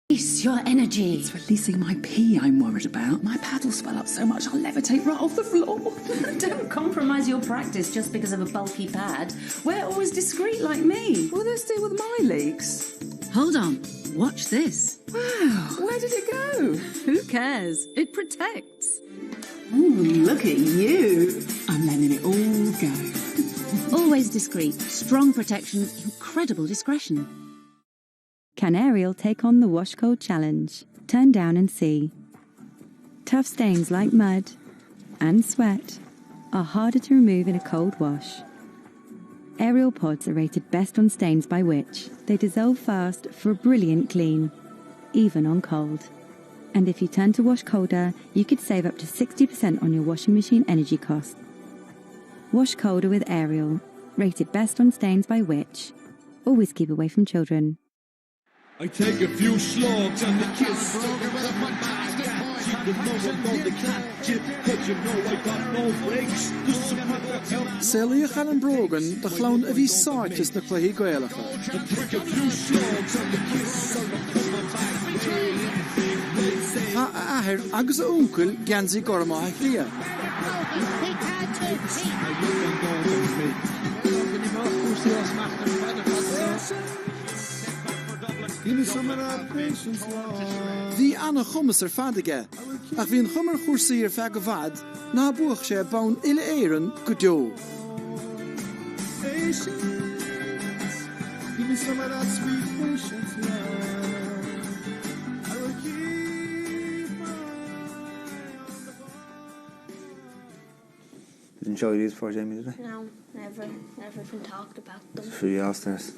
Release your energy. It's releasing my pee I'm worried about. My pad will swell up so much I'll levitate right off the floor. Don't compromise your practice just because of a bulky pad. We're always discreet like me. Will they stay with my legs? Hold on. Watch this. Wow, where did it go? Who cares? It protects. Ooh, look at you. I'm letting it all go. Always discreet. Strong protection. Incredible discretion. Can Ariel take on the Wash Cold Challenge? Turn down and see. Tough stains like mud and sweat are harder to remove in a cold wash. Ariel pods are rated best on stains by Which. They dissolve fast for a brilliant clean, even on cold. And if you turn to wash colder, you could save up to 60% on your washing machine energy cost. Wash colder with Ariel, rated best on stains by Which. Always keep away from children. I take a few slugs and the kiss Brogan with a front basket. Keep the nose on the cat, but you know I got no brakes. Celia Gael Brogan, the clown of his sartis na cluhi Gaelach. I take a few slugs and the kiss Ha ahir agus uncle Ganzi Gorma Hlia. Bhí anna chumas fadige, ach bhíon chumar chursaí feag go bhfad, ná buach sé bán ile éireann go deo. Didn't show you these before, Jamie, did I? No, never even talked about them. It's for you, Ulsters.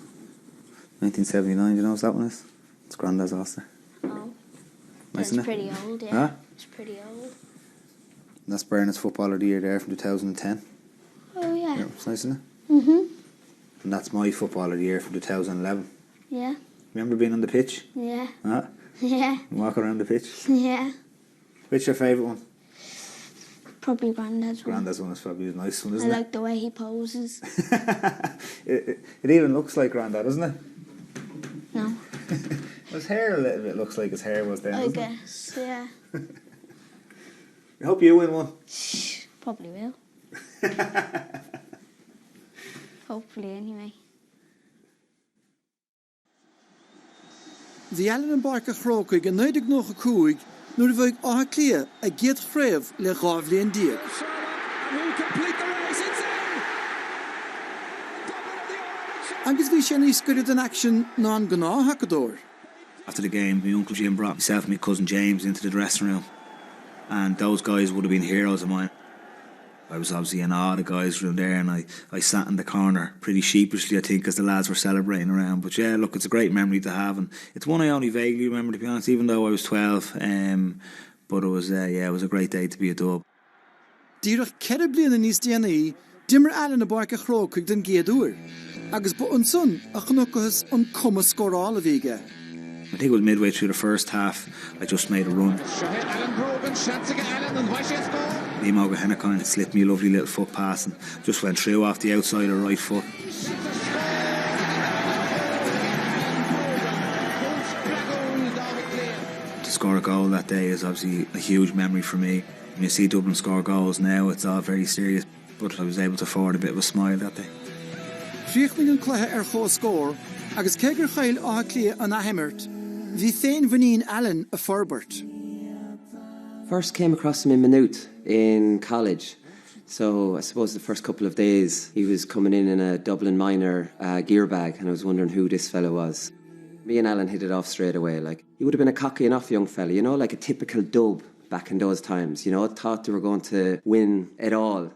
1979, do you know what that one is? It's Grandad's Ulster. Oh. Nice, It's isn't it? pretty old, yeah. Huh? It's pretty old. And that's Burnet's Footballer of the Year there from 2010. Oh, yeah. Yeah, it's nice, isn't it? Mm-hmm. And that's my Footballer of the Year from 2011. Yeah. Remember being on the pitch? Yeah. Huh? Yeah. Walking around the pitch? Yeah. Which your favourite one? Probably Grandad's one. Grandad's one is probably the nice one, I isn't it? like the way he poses. it even looks like Grandad, doesn't it? No. His hair a little bit looks like his hair was then, I doesn't guess, yeah. I hope you win one. Probably will. Hopefully, anyway. Bhí Alan an barca chrócaig an 99 cúig nuair bheidh átha clia a géad chréibh le gábhlíon díag. Agus bhí sé níos gcuiread an action ná an gná hacadóir. After the game, my Uncle Jim brought myself and my cousin James into the dressing room. And those guys would have been heroes of mine. I was obviously in awe of the guys around there, and I sat in the corner pretty sheepishly, I think, as the lads were celebrating around. But yeah, look, it's a great memory to have, and it's one I only vaguely remember, to be honest, even though I was 12. But it was a great day to be a Dub. Díreach ceithre bliana níos déanaí, dimmer Alan na barca chrócaig den géadúir. Agus ba an son a chnochas an cuma scóráil a bhíige. I think it was midway through the first half, I just made a run. Nemo Hennecoin slipped me a lovely little foot pass and just went through off the outside of right foot. To score a goal that day is obviously a huge memory for me. When you see Dublin score goals now, it's all very serious, but I was able to afford a bit of a smile that day. Fríochning an cluthe chó scór, agus cégur chail átha clia an ahimirt, bhí féin bhanín Alan a forbert. First came across him in Maynooth in college. So I suppose the first couple of days he was coming in a Dublin minor gear bag, and I was wondering who this fellow was. Me and Alan hit it off straight away. Like, he would have been a cocky enough young fella, you know, like a typical Dub back in those times, you know, thought they were going to win it all.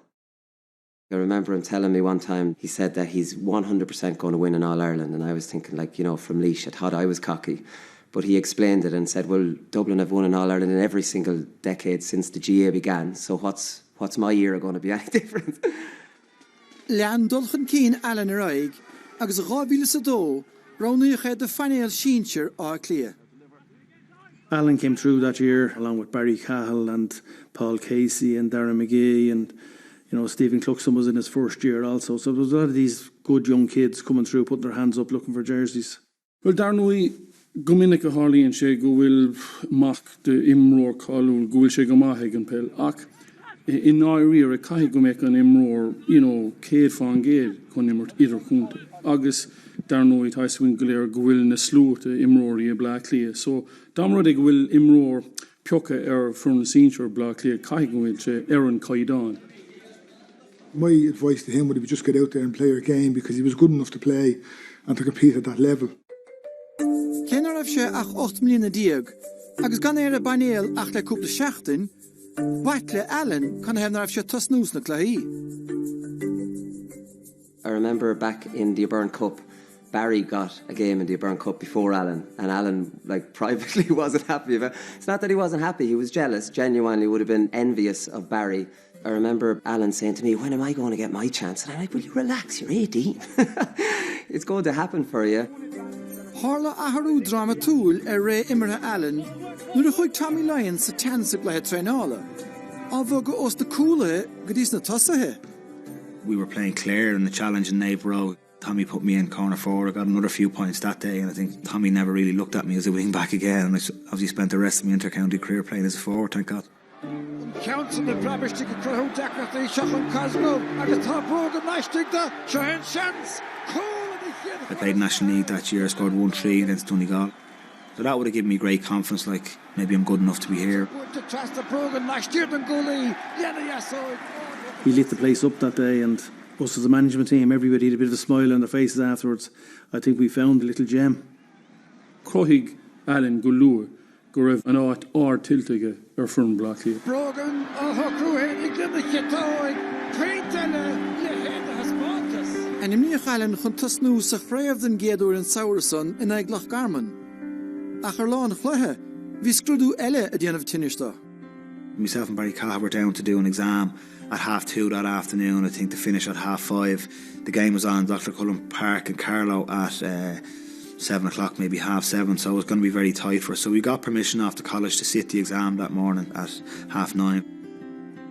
I remember him telling me one time, he said that he's 100% going to win in All-Ireland, and I was thinking, like, you know, from Laochra, I thought I was cocky. But he explained it and said, well, Dublin have won in All-Ireland in every single decade since the GA began, so what's my year going to be any different? Lean dulchan cín Alan ar aig, agus gábhíle sa dó, ránaí chéad de finail sínsir á clia. Alan came through that year along with Barry Cahill and Paul Casey and Darren McGee, and you know, Stephen Cluxon was in his first year also. So there was a lot of these good young kids coming through, putting their hands up looking for jerseys. Well, Darren, Gominnica Harley and she go will mock the imroar call go will she go mahigan pel ak in Iria a kai go make an imroar Kate fan Gael con imroar either kunte agus darno it high swing glare go will na slute imroar blackly so damrod go will imroar pioka from the senior blackly kai go will she Aaron Kaidan. My advice to him would be just get out there and play your game because he was good enough to play and to compete at that level. Kenner of sé ach 8 mlína diag, agus gan a banéal ach le cúpla seachtain, Whiteley Allen can have sé tosnús na claí. I remember back in the Auburn Cup, Barry got a game in the Auburn Cup before Alan, and Alan privately wasn't happy about it. It's not that he wasn't happy, he was jealous, genuinely would have been envious of Barry. I remember Alan saying to me, when am I going to get my chance? And I'm like, will you relax, you're 18. It's going to happen for you. Harla aharú drama túl Ray Immerha Allen, nuair a chuig Tommy Lyon sa tansig le trenála. Ava go os the coola godís na tosahe. We were playing Clare in the challenge in Nave Row. Tommy put me in corner forward. I got another few points that day, and I think Tommy never really looked at me as a wing back again. And I obviously spent the rest of my inter-county career playing as a forward, thank God. Council the Brabbish to Crow Dakar, Shochan Cosgrove, and the top Brogan Nashtigda, Shahan Shans, I played National League that year, I scored 1-3 against Donegal. So that would have given me great confidence, like maybe I'm good enough to be here. He lit the place up that day, and us as a management team, everybody had a bit of a smile on their faces afterwards. I think we found a little gem. Crohig Allen Gulua, Gorev an art or tiltige from Blackley. Brogan, En imniach Allen chun tosnú sa chréamh den géadúir in Saurason in Aiglach Garman. Ach lán chluithe, hí scrúdú eile a déanamh tiniste. Myself and Barry Cahill were down to do an exam at 2:30 that afternoon, I think, to finish at 5:30. The game was on Dr. Cullen Park in Carlow at 7 o'clock, maybe 7:30, so it was going to be very tight for us. So we got permission off the college to sit the exam that morning at 9:30.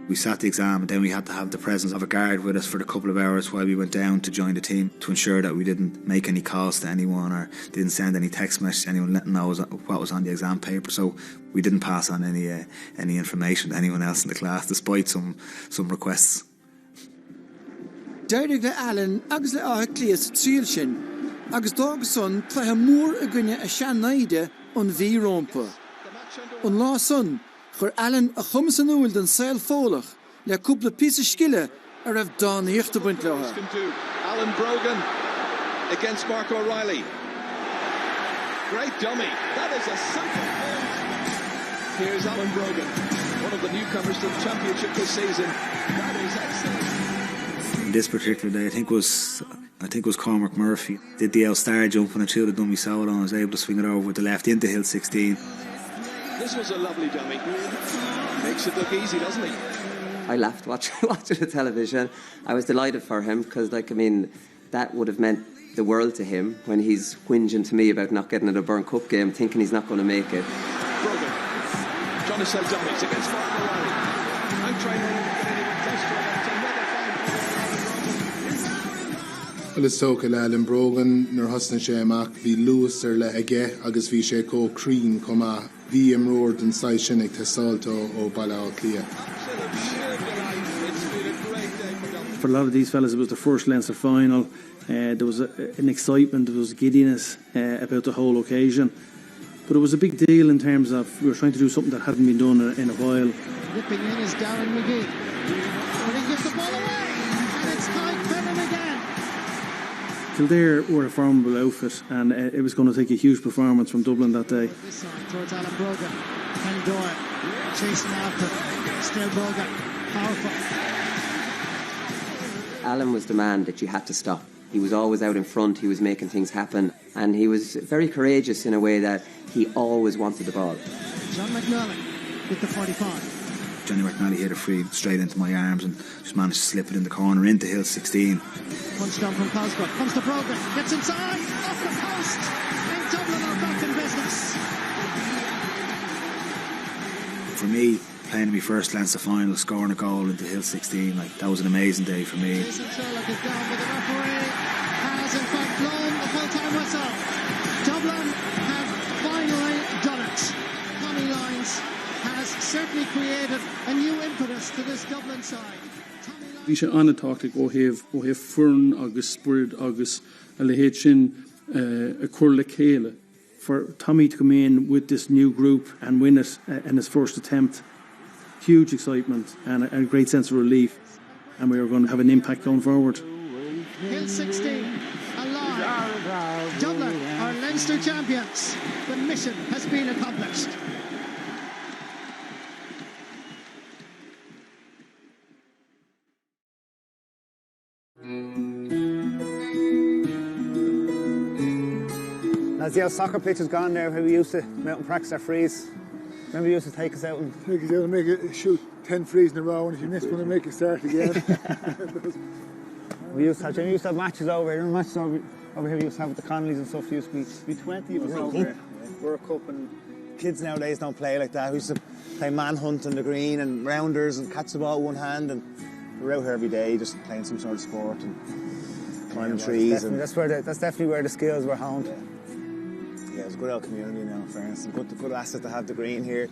We sat the exam, and then we had to have the presence of a guard with us for a couple of hours while we went down to join the team to ensure that we didn't make any calls to anyone or didn't send any text message to anyone letting know what was on the exam paper. So we didn't pass on any information to anyone else in the class, despite some requests. Deirigh le Allen agus le átha clíos tríal sin, agus dágason chluthe mór a gcuine a seannaide an bhí rompa. An lá son, chur Allen a chumas an úil den saoil fólach le cúpla písa skille a raibh dánaíocht a buint lethe. Alan Brogan against Mark O'Reilly. Great dummy. That is a simple play. Here's Alan Brogan, one of the newcomers to the championship this season. That is excellent. This particular day, I think it was Cormac Murphy did the L-star jump and I threw the dummy solo and was able to swing it over with the left into hill 16. This was a lovely dummy. Makes it look easy, doesn't he? I laughed watching the television. I was delighted for him because, that would have meant the world to him when he's whinging to me about not getting at a Burn Cup game, thinking he's not going to make it. Brogan trying to sell dummies against Mark O'Reilly. I'm trying to Well, it's Sokel Alan Brogan, nor Husna Shemak, vi Lewis or le age, agus vi she co cream, comma, vi roared and Saishinik Tesalto o Laochra. For a lot of these fellas, it was the first Leinster final. There was an excitement, there was giddiness about the whole occasion. But it was a big deal in terms of we were trying to do something that hadn't been done in a while. Whipping in is Darren McGee. And he gives the ball away, and it's Ty Brennan again. Kildare were a formidable outfit, and it was going to take a huge performance from Dublin that day. This side towards Alan Brogan. Ken Doyle chasing after. Still Brogan. Powerful. Alan was the man that you had to stop. He was always out in front, he was making things happen, and he was very courageous in a way that he always wanted the ball. John McNally with the 45. Johnny McNally hit a free straight into my arms and just managed to slip it in the corner into hill 16. Punch down from Cosgrove, comes to Brogan, gets inside, off the post, and Dublin are back in business. For me, playing in my first Leinster final, scoring a goal into hill 16, that was an amazing day for me. Jason Sherlock is down, but the referee has in fact blown the full-time whistle. Dublin have created a new impetus to this Dublin side. Bhí sé anna tácht ó heh fern agus spirit agus a le héad sin a chur le chéile. For Tommy to come in with this new group and win it in his first attempt, huge excitement and a great sense of relief, and we are going to have an impact going forward. Hill 16, alive. Dublin are Leinster champions. The mission has been accomplished. As the old soccer pitch is gone there, how we used to come out and practice our frees. Remember you used to take us out and make it shoot 10 frees in a row, and if you miss one, it'd make it start again. we used to have matches over here. Matches over here we used to have with the Connollys and stuff. There used to be 20 of us over here. World Cup, and kids nowadays don't play like that. We used to play manhunt on the green and rounders and catch the ball with one hand, and we're out here every day just playing some sort of sport and climbing trees. That's definitely where the skills were honed. Yeah, it's a good old community now, in fairness. It's a good asset to have the green here.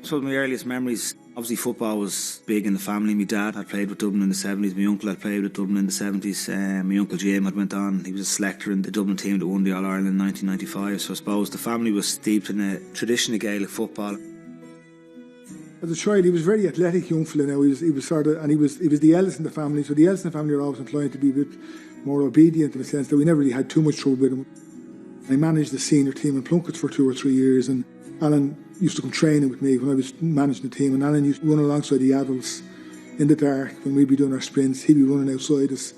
So my earliest memories, obviously football was big in the family. My dad had played with Dublin in the 70s. My uncle had played with Dublin in the 70s. My uncle Jim had went on. He was a selector in the Dublin team that won the All-Ireland in 1995. So I suppose the family was steeped in a tradition of Gaelic football. As a child, he was very athletic young fella now. He was the eldest in the family. So the eldest in the family are always inclined to be a bit more obedient in the sense that we never really had too much trouble with him. I managed the senior team in Plunkett for 2 or 3 years, and Alan used to come training with me when I was managing the team, and Alan used to run alongside the adults in the dark when we'd be doing our sprints. He'd be running outside us,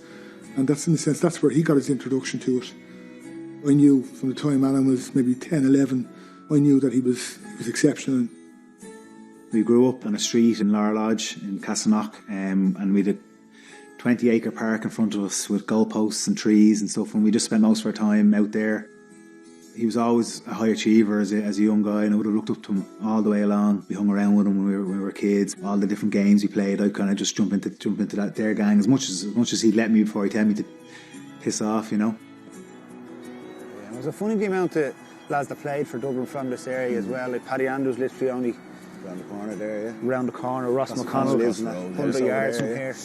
and that's in the sense that's where he got his introduction to it. I knew from the time Alan was maybe 10, 11, I knew that he was exceptional. We grew up on a street in Laochra Lodge in Castleknock, and we had a 20-acre park in front of us with goalposts and trees and stuff, and we just spent most of our time out there. He was always a high achiever as a young guy, and I would have looked up to him all the way along. We hung around with him when we were kids. All the different games he played, I'd kind of just jump into their gang as much as he'd let me before he'd tell me to piss off, you know. Yeah, it was a funny the amount of lads that played for Dublin from this area as well. Like Paddy Andrews literally only around the corner there, yeah. Around the corner. Ross McConnell lives 100 yards from here.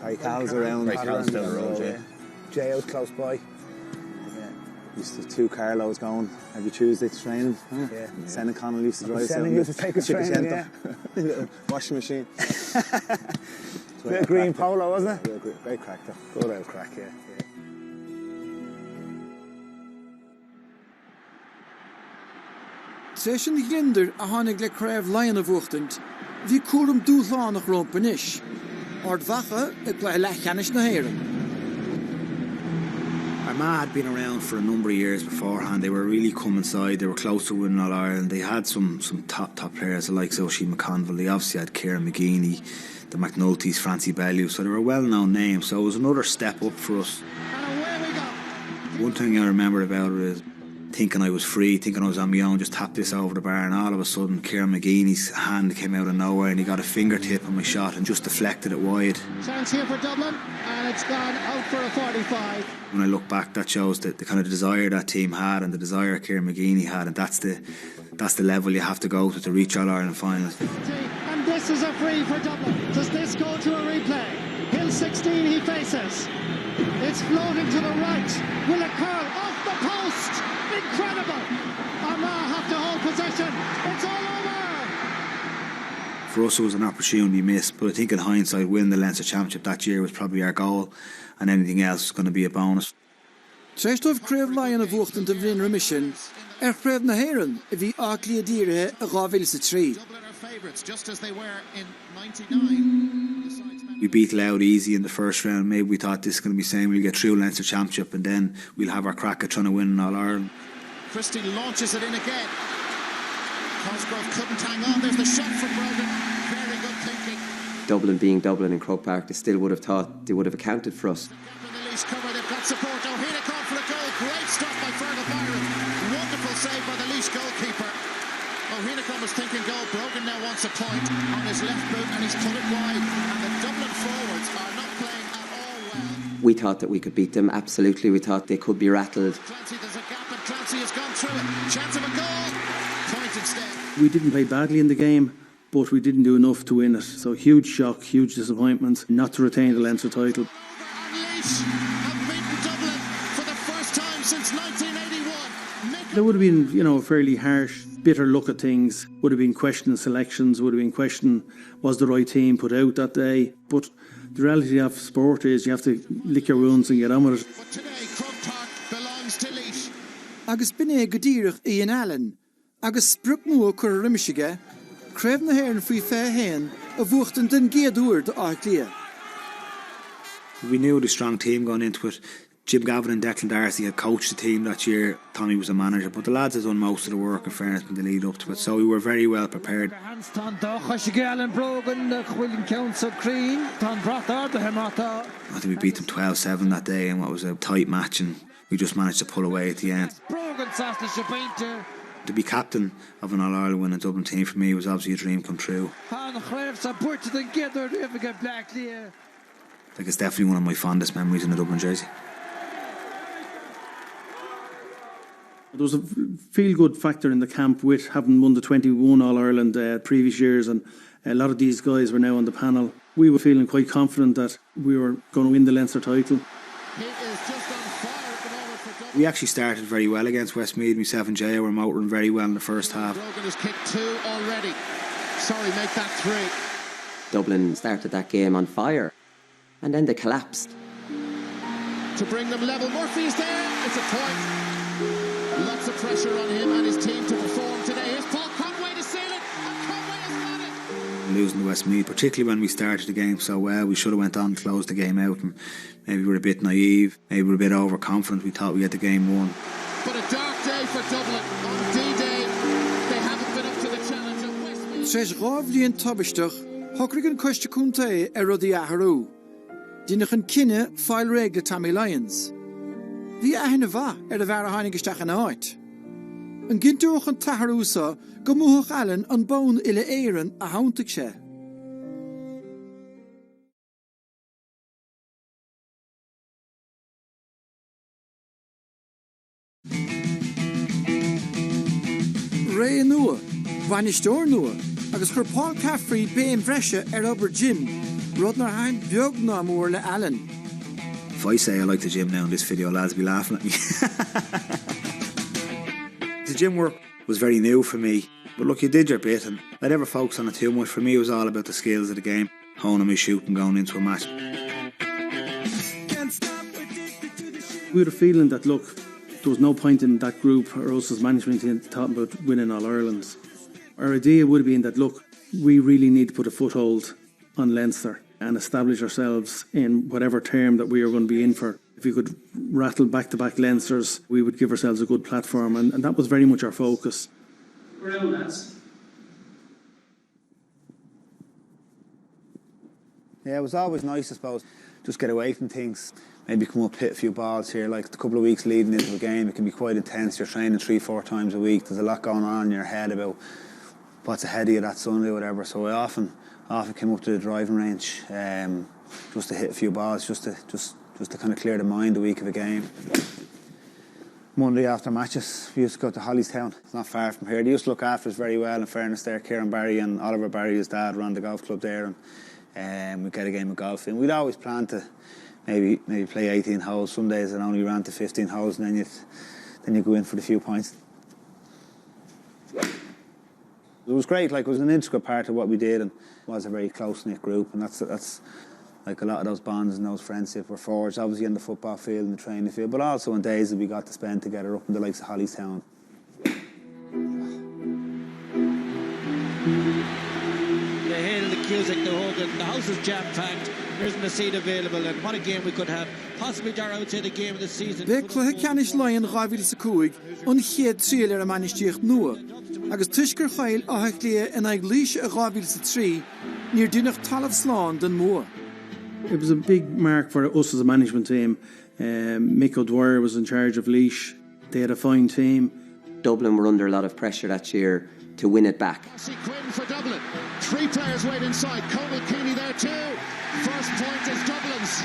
Harry Cal's around. Harry Cal's down the road, yeah. Jay out close by. Used to have 2 Carlos going every Tuesday to training. Yeah. Senna Connell used to drive us Senna used to take us training, yeah. Washing machine. Bit of green polo, wasn't it? Yeah, great crack though. Good old crack, yeah. Session ginder a hánig le craibh lion of uchtend. Bhí cuaram dúlánach rompan ish. Ard vacha a play lechanis na héireann. Armagh had been around for a number of years beforehand. They were really come inside. They were close to winning All-Ireland. They had some top players, the likes of Oisin McConville. They obviously had Kieran McGeaney, the McNultys, Francie Bellew. So they were well-known names. So it was another step up for us. One thing I remember about it is thinking I was free, thinking I was on my own, just tapped this over the bar, and all of a sudden Kieran McGeaney's hand came out of nowhere and he got a fingertip on my shot and just deflected it wide. Chance here for Dublin, and it's gone out for a 45. When I look back, that shows the kind of desire that team had and the desire Kieran McGeaney had, and that's the level you have to go to reach All-Ireland finals. And this is a free for Dublin. Does this go to a replay? Hill 16 he faces. It's floating to the right. Will it curl off the post? Incredible! Armagh have to hold possession. It's all over! For us, it was an opportunity missed, but I think in hindsight, winning the Leinster Championship that year was probably our goal, and anything else was going to be a bonus. Treistóibh craibh lion of uchtend a bhríon remission. Craibh na héireann a bhí aclí a díre a gábhil sa trí. Dublin are favourites, just as they were in 99. We beat Louth easy in the first round. Maybe we thought this is going to be saying we'll get through Leinster Championship and then we'll have our crack at trying to win All-Ireland. Christie launches it in again. Cosgrove couldn't hang on. There's the shot from Brogan. Very good thinking. Dublin being Dublin in Croke Park, they still would have thought they would have accounted for us. The least cover, they've got support. O'Hara called for a goal. Great stop by Fergal Byron. Wonderful save by the least goalkeeper. O'Hara was thinking goal. Brogan now wants a point on his left boot and he's cut it wide. And the Dublin forwards are not playing at all well. We thought that we could beat them, absolutely. We thought they could be rattled. Clancy, there's a gap and Clancy has gone through it. Chance of a goal. Point instead. We didn't play badly in the game, but we didn't do enough to win it. So huge shock, huge disappointment not to retain the Leinster title. There would have been, a fairly harsh, bitter look at things. Would have been questioning selections, would have been questioning was the right team put out that day. But the reality of sport is you have to lick your wounds and get on with it. But today, Croke Park belongs to Laochra. Agus binne godíirich Ian Allen, agus bruk mua cur rimishige, crev na hern fui fair hen, a vuchten den geadúr de Arclia. We knew the strong team going into it. Jim Gavin and Declan Darcy had coached the team that year. Tommy was a manager, but the lads had done most of the work in fairness in the lead up to it, so we were very well prepared. Gael and Brogan, William Council Crean, Tom Brother, the Hemata. I think we beat them 12-7 that day in what was a tight match, and we just managed to pull away at the end. To be captain of an All-Ireland winning Dublin team for me was obviously a dream come true. Like, it's definitely one of my fondest memories in a Dublin jersey. There was a feel-good factor in the camp with having won the 21 All-Ireland previous years, and a lot of these guys were now on the panel. We were feeling quite confident that we were going to win the Leinster title. We actually started very well against Westmeath. Myself and Jay were motoring very well in the first half. Brogan has kicked 2 already. Sorry, make that 3. Dublin started that game on fire, and then they collapsed. To bring them level, Murphy's there. It's a point. Lots of pressure on him and his team to perform today. Here's Paul Conway to seal it, and Conway has got it. Losing to Westmeath, particularly when we started the game so well, we should have went on and closed the game out, and maybe we were a bit naive, maybe we were a bit overconfident. We thought we had the game won. But a dark day for Dublin. On D-Day, they haven't been up to the challenge of Westmeath. Tres Ravlian Tabistach, Hockrigan Costa Kunte, Erodi Aharu. Dinachan Kinne, File Regla Tammy Lions. Wie va de ware heinige stachen uit. Een gintoch een taharusa, gemoeg allen een boon ille eren a hauntig she. Ray nua, vanish door nua, agus her Paul Caffrey beam freshe over Jim, Rodner hein bjog na moorle allen. If I say I like the gym now in this video, lads will be laughing at me. The gym work was very new for me, but look, you did your bit, and I never focused on it too much. For me, it was all about the skills of the game, honing my shooting going into a match. We had a feeling that, look, there was no point in that group or us as management team talking about winning All-Irelands. Our idea would have been that, look, we really need to put a foothold on Leinster and establish ourselves in whatever term that we are going to be in for. If we could rattle back-to-back Leinsters, we would give ourselves a good platform, and that was very much our focus. Yeah, it was always nice, I suppose, just get away from things. Maybe come up, hit a few balls here. Like the couple of weeks leading into a game, it can be quite intense. You're training 3-4 times a week. There's a lot going on in your head about what's ahead of you that Sunday or whatever. So I often came up to the driving range just to hit a few balls, just to kind of clear the mind the week of a game. Monday after matches, we used to go to Hollystown. It's not far from here. They used to look after us very well, in fairness there. Kieran Barry and Oliver Barry, his dad, ran the golf club there, and we'd get a game of golf in. We'd always planned to maybe play 18 holes. Some days it only ran to 15 holes, and then you go in for the few points. It was great. Like, it was an integral part of what we did, and it was a very close-knit group, and that's like a lot of those bonds and those friendships were forged, obviously in the football field and the training field, but also in days that we got to spend together up in the likes of Hollystown. The Hill, the Cusack, the Hogan, the house is jam-packed. There isn't a seat available, and what a game we could have. Possibly Dara would say the game of the season. Ve clothe canish lion Gael sa cuig, on chéad tríal a manisteocht nua. Agus tuisgur chail áhaiclia in ag líise a Gael sa trí, níor dúnach talamh slán den mór. It was a big mark for us as a management team. Mick O'Dwyer was in charge of Laochra. They had a fine team. Dublin were under a lot of pressure that year to win it back. Quinn for Dublin. 3 players wait inside. Conal Keaney there too. First point is Dublin's.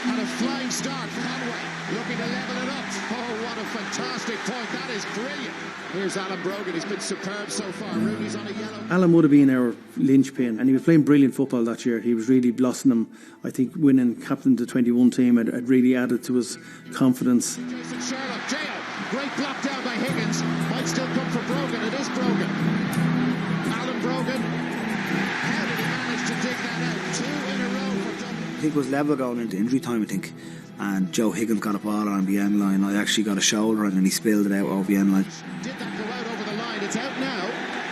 And a flying start. Conway looking to level it up. Oh, what a fantastic point. That is brilliant. Here's Alan Brogan. He's been superb so far. Rooney's on a yellow. Alan would have been our linchpin, and he was playing brilliant football that year. He was really blossoming. I think winning captain to the 21 team had really added to his confidence. Jason Sherlock, Gael. Great block down by Higgins. Might still come for Brogan. It is Brogan. Alan Brogan. How did he manage to dig that out? 2 in a row for Dublin. I think it was level going into injury time, I think. And Joe Higgins got a ball on the end line. I actually got a shoulder and he spilled it out over the end line. Did that go out over the line? It's out now.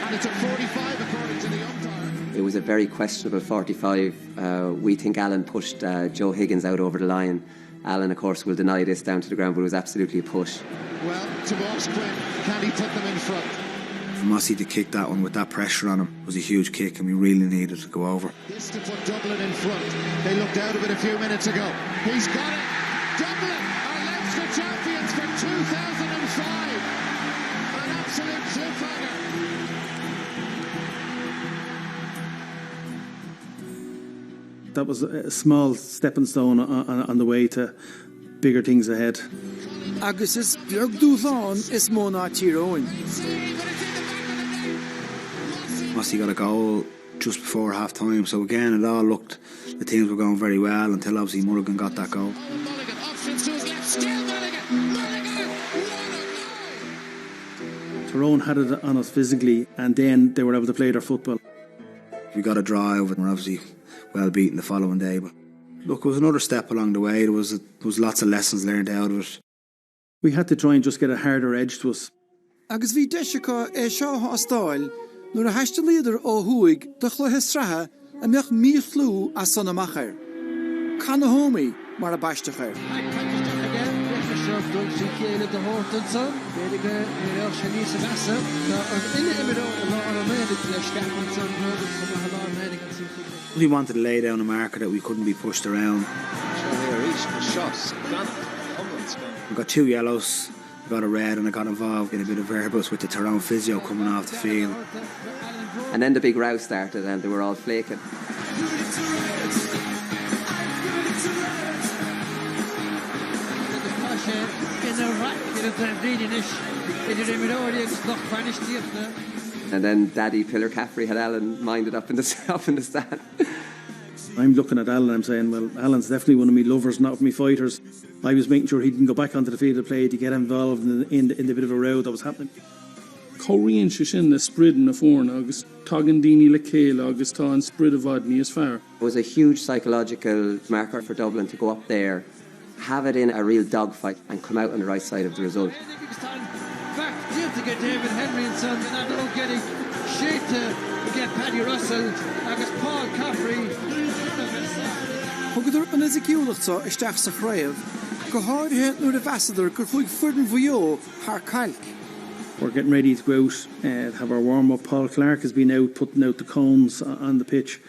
And it's a 45 according to the umpire. It was a very questionable 45. We think Alan pushed Joe Higgins out over the line. Alan, of course, will deny this down to the ground, but it was absolutely a push. Well, to Moss Quinn, can he put them in front? For Mossy to kick that one with that pressure on him was a huge kick, and we really needed to go over. This to put Dublin in front. They looked out of it a few minutes ago. He's got it. Dublin are Leinster champions for 2005. An absolute cliffhanger. That was a small stepping stone on the way to bigger things ahead. Agus is Björk Dúlán is Mona Tiroin. Mossy got a goal just before half time, so again it all looked, the teams were going very well until obviously Mulligan got that goal. Mulligan options to his left, still Mulligan. Tyrone had it on us physically, and then they were able to play their football. We got a drive and we're obviously well beaten the following day, but look, it was another step along the way. There was lots of lessons learned out of it. We had to try and just get a harder edge to us. Agus bhí deisiacha seo hastáil nuair a heiste líidir ó thuaig do chluthe strathe a meach míchlú a son amachir. Canna hómaí mar a baisteachir. We wanted to lay down a marker that we couldn't be pushed around. We got 2 yellows, we got a red, and I got involved in a bit of verbals with the Tyrone physio coming off the field. And then the big row started and they were all flaking. And then Daddy Pillar Caffrey had Alan minded up in the stand. I'm looking at Alan and I'm saying, well, Alan's definitely one of me lovers, not of me fighters. I was making sure he didn't go back onto the field of play to get involved in the bit of a row that was happening. Coríonn se sin le sprid na fórn agus tagan daoine le céile agus tá an sprid a bhad níos fearr. It was a huge psychological marker for Dublin to go up there, have it in a real dogfight and come out on the right side of the result. Back to get David Henry and son, and after getting shit to get Paddy Russell agus Paul Caffrey. Thugad an Ezekielachta isteach sa chraibh, go háirithe nuair a bheasadar gur chuig fuirdin bhuió thar calc. We're getting ready to go out, have our warm-up. Paul Clark has been out putting out the cones on the pitch,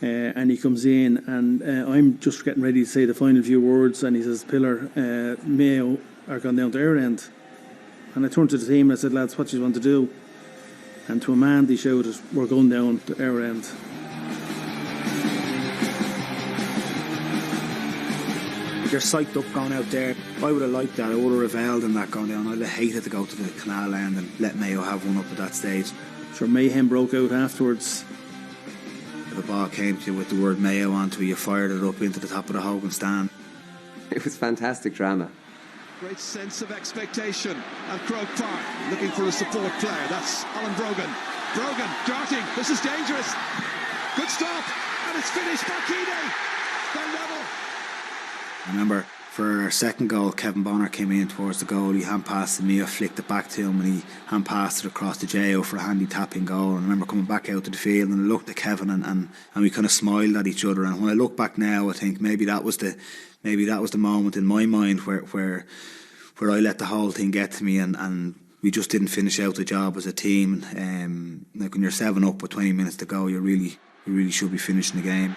and he comes in and I'm just getting ready to say the final few words, and he says, Pillar, Mayo are gone down to our end. And I turned to the team and I said, lads, what do you want to do? And to a man they shouted, we're going down to our end. You're psyched up going out there. I would have liked that. I would have revelled in that going down. I'd have hated to go to the canal end and let Mayo have one up at that stage. Sure, mayhem broke out afterwards. The ball came to you with the word Mayo onto it, you fired it up into the top of the Hogan stand. It was fantastic drama. Great sense of expectation at Croke Park, looking for a support player. That's Alan Brogan. Brogan darting. This is dangerous. Good stop, and it's finished. Barkide. They're level. I remember for our second goal, Kevin Bonner came in towards the goal. He hand passed to me, I flicked it back to him, and he hand passed it across to J.O. for a handy tapping goal. And I remember coming back out to the field and I looked at Kevin and we kind of smiled at each other. And when I look back now, I think maybe that was the moment in my mind where I let the whole thing get to me, and we just didn't finish out the job as a team. Like when you're 7 up with 20 minutes to go, you really should be finishing the game.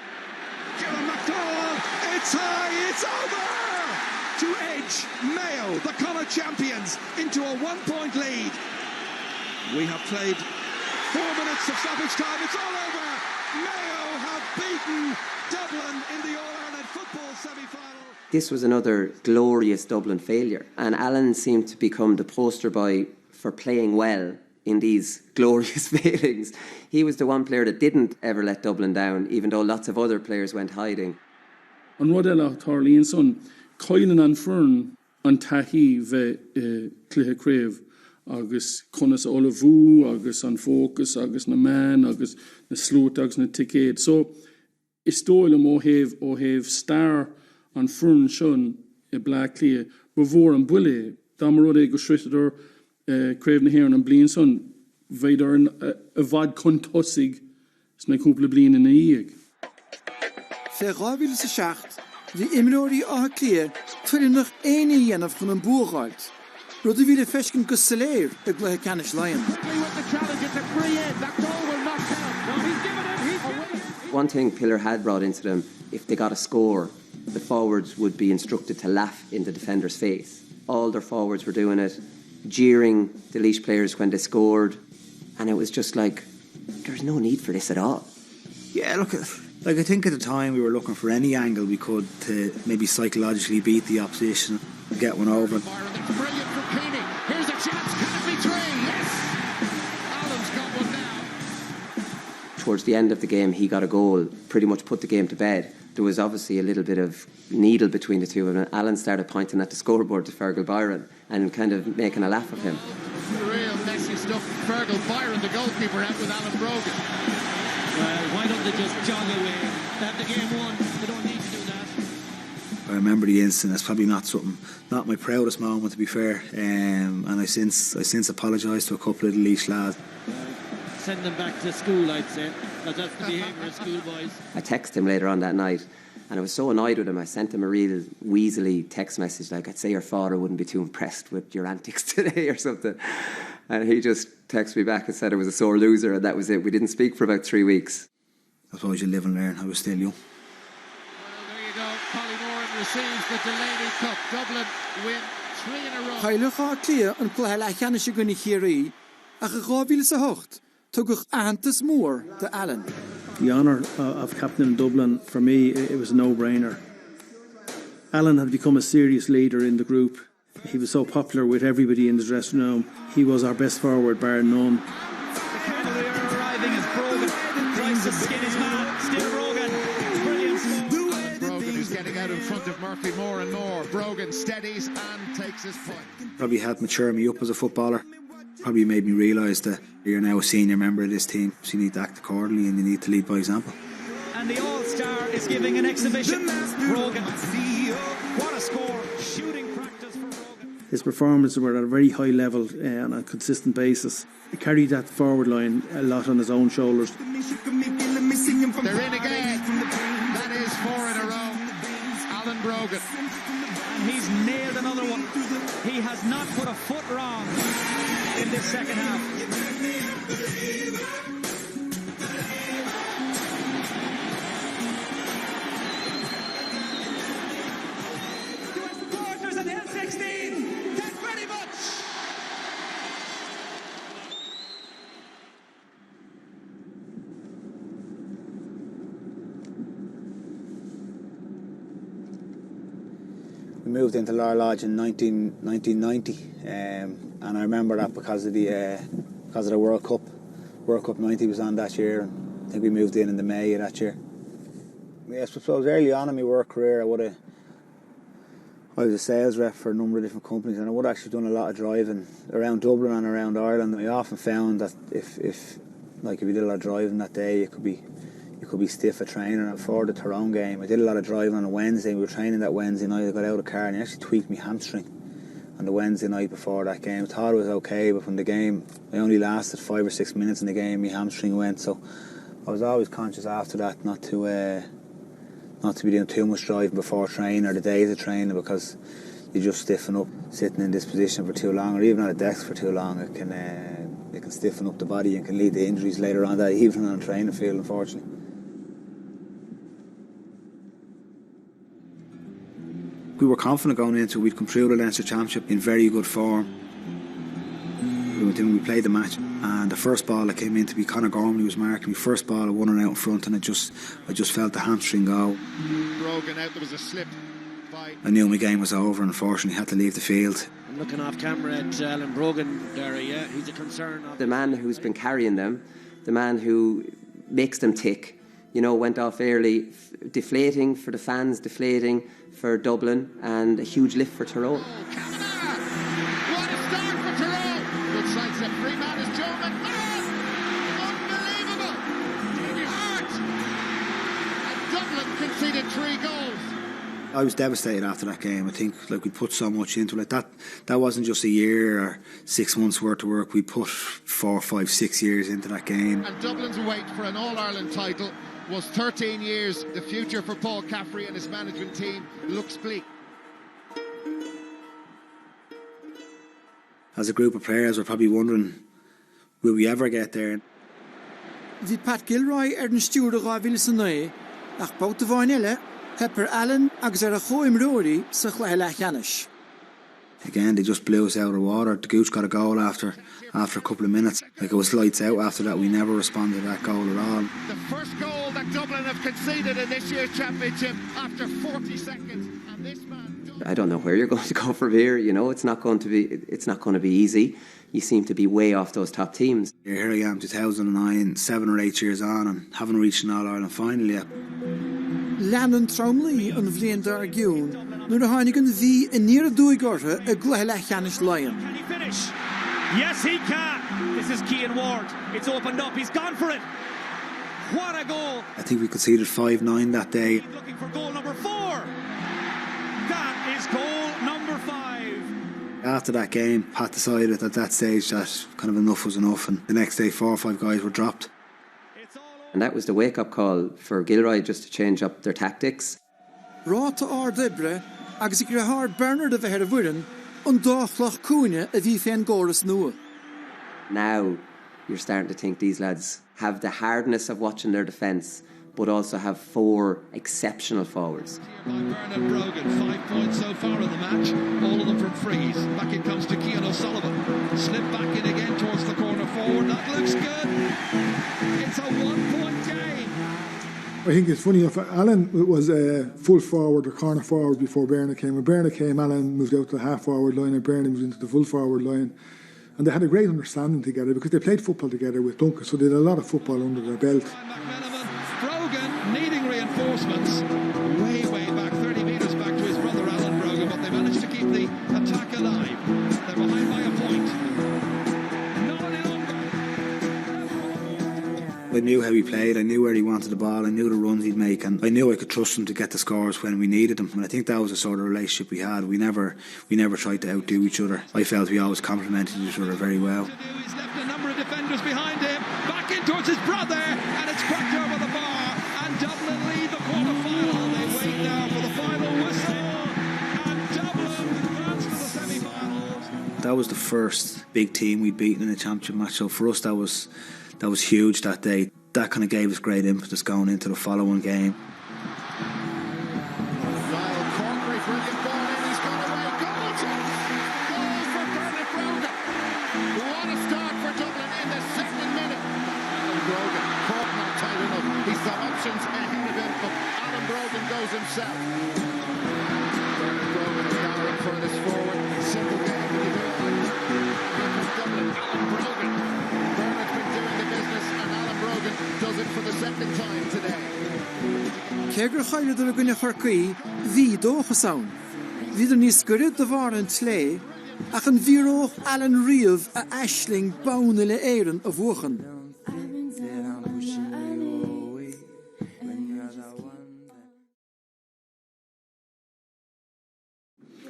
It's high, it's over! To edge Mayo, the Connacht champions, into a 1-point lead. We have played 4 minutes of stoppage time, it's all over! Mayo have beaten Dublin in the All-Ireland football semi-final. This was another glorious Dublin failure, and Alan seemed to become the poster boy for playing well in these glorious failings. He was the one player that didn't ever let Dublin down, even though lots of other players went hiding. An Rodella Tarlín son, Coilen an Fern an Tahi ve Clihe Crave, agus Conas Olavu, agus an Focus, agus na Man, agus na Sloot, agus na Ticket. So, Istoilem o have star an Fern shun e Black Clia, before an Bulle, Damarode go Shritter, Crave na Heron and Blin son, Vader a vad Contosig, Snake Hoople Blin in a Eeg. Sé ráhíle sa seacht, bhí imróí átha clia tuileann nach aine dhéanamh chun an búáilt. Rud a bhíle feiscin go saléir ag gluthe Canis Lion. One thing Pillar had brought into them, if they got a score, the forwards would be instructed to laugh in the defender's face. All their forwards were doing it, jeering the Laois players when they scored, and it was just like, there's no need for this at all. Yeah, look, like I think at the time we were looking for any angle we could to maybe psychologically beat the opposition, get one over. Brilliant from Keeney. Here's a chance. Can it be three? Yes. Alan's got one now. Towards the end of the game, he got a goal, pretty much put the game to bed. There was obviously a little bit of needle between the two of them. Alan started pointing at the scoreboard to Fergal Byron and kind of making a laugh of him. Real messy stuff. Fergal Byron, the goalkeeper, out with Alan Brogan. Well, why don't they just jog away? They have the game won. They don't need to do that. I remember the incident. It's probably not my proudest moment, to be fair. And I since apologised to a couple of the Laois lads. Send them back to school, I'd say. That's the behaviour of schoolboys. I texted him later on that night, and I was so annoyed with him. I sent him a real weaselly text message, like, I'd say your father wouldn't be too impressed with your antics today or something. And he just texted me back and said I was a sore loser, and that was it. We didn't speak for about 3 weeks. I suppose you live and learn. I was still young. Well, there you go. Polymoran receives the Delaney Cup. Dublin win 3 in a row. Chailech clia an plahela Canis Guni Chiri, a ráhíle sa hocht, tugach antas mór to Alan. The honour of captain Dublin, for me, it was a no-brainer. Alan had become a serious leader in the group. He was so popular with everybody in the dressing room. He was our best forward, bar none. The Cavalier arriving as Brogan tries to skin his man. Still Brogan. Brilliant. Brogan is getting out in front of Murphy more and more. Brogan steadies and takes his point. Probably helped mature me up as a footballer. Probably made me realise that you're now a senior member of this team, so you need to act accordingly and you need to lead by example. And the All-Star is giving an exhibition. Brogan. What a score. Shooting practice for Brogan. His performances were at a very high level on a consistent basis. He carried that forward line a lot on his own shoulders. They're in again. That is 4 in a row. Alan Brogan. And he's nailed another one. He has not put a foot wrong in this second half. Supporters at L16, thank very much. We moved into Laochra Lodge in 1990, and I remember that because of the World Cup. World Cup 90 was on that year, and I think we moved in the May of that year. Yeah, I suppose early on in my work career, I was a sales rep for a number of different companies, and I would have actually done a lot of driving around Dublin and around Ireland. I often found that if you did a lot of driving that day, you could be stiff at training. And before the Tyrone game, I did a lot of driving on a Wednesday. We were training that Wednesday night. I got out of the car and I actually tweaked my hamstring on the Wednesday night before that game. I thought it was okay, but when the game, I only lasted 5 or 6 minutes in the game, my hamstring went. So I was always conscious after that not to be doing too much driving before training or the days of training, because you just stiffen up sitting in this position for too long, or even on a desk for too long. It can stiffen up the body and can lead to injuries later on that evening on a training field, unfortunately. We were confident going into it. We'd come through the Leinster Championship in very good form. We played the match, and the first ball that came in to be Conor Gormley was marking me. First ball, I won it out in front, and I just felt the hamstring go. Brogan out, there was a slip. I knew my game was over, unfortunately had to leave the field. I'm looking off camera at Alan Brogan there, yeah, he's a concern. The man who's been carrying them, the man who makes them tick, you know, went off early, deflating for the fans, deflating for Dublin, and a huge lift for Tyrone. What a start for Tyrone! Good sidestep, free man is Joe McMahon! Unbelievable! It hurt! And Dublin conceded 3 goals. I was devastated after that game. I think we put so much into it. That wasn't just a year or 6 months worth of work. We put 4, 5, 6 years into that game. And Dublin's wait for an All-Ireland title was 13 years. The future for Paul Caffrey and his management team looks bleak. As a group of players, we're probably wondering, will we ever get there? Bhí Pat Gilroy an steward a Gael san nua, ach bout de bhain eile, Pepper Allen agus a choim roirí sa chléthe lechanis. Again, they just blew us out of the water. The Gooch got a goal after a couple of minutes. It was lights out after that. We never responded to that goal at all. The first goal that Dublin have conceded in this year's championship after 40 seconds. And this man... I don't know where you're going to go from here. You know, it's not going to be easy. You seem to be way off those top teams. Here I am, 2009, 7 or 8 years on, and haven't reached an All-Ireland final yet. Leanan Traumley an bhliain dar giún, nuair a tháinig an bhí in níor a dúigortha a gcluithe lechanis Lion. Can he finish? Yes, he can. This is Cian Ward. It's opened up. He's gone for it. What a goal. I think we conceded 5-9 that day. Looking for goal number 4. That is goal number 5. After that game, Pat decided at that stage that kind of enough was enough, and the next day 4 or 5 guys were dropped. And that was the wake-up call for Gilroy, just to change up their tactics. Ráta Ardebre, agus I grahar Bernard of a head of Wirren, an dachlach cúine a bhí féin góras nua. Now you're starting to think these lads have the hardness of watching their defence, but also have 4 exceptional forwards. Bernard Brogan, 5 points so far in the match, all of them from frees. Back it comes to Cian O'Sullivan. Slip back in again towards the corner forward. That looks good. It's a 1-point game. I think it's funny enough, Alan was a full forward or corner forward before Bernard came. When Bernard came, Alan moved out to the half forward line and Bernard moved into the full forward line. And they had a great understanding together because they played football together with Duncan, so they did a lot of football under their belt. Brogan needing reinforcements way back, 30 metres back to his brother Alan Brogan, but they managed to keep the attack alive. They're behind by a point. I knew how he played, I knew where he wanted the ball, I knew the runs he'd make, and I knew I could trust him to get the scores when we needed them. And I think that was the sort of relationship we had. We never tried to outdo each other. I felt we always complemented each other very well. He's left a number of defenders behind him, back in towards his brother, and it's cracked over the bar, and Dublin lead the quarter-final. They wait now for the final whistle, and Dublin advance to the semi-finals. That was the first big team we'd beaten in a championship match, so for us that was huge that day. That kind of gave us great impetus going into the following game. Himself. Bernard Brogan is now in furthest forward. Simple game. Dublin, Alan Brogan. Bernard's been doing the business, and Alan Brogan does it for the second time today. Kegur chaile do gunne chorcaí, bhí dócha saun. Bhí der níos gorid de bhar an tlé, ach an bhíróch Alan Riamh a Aisling baune le éireann a bhuachan.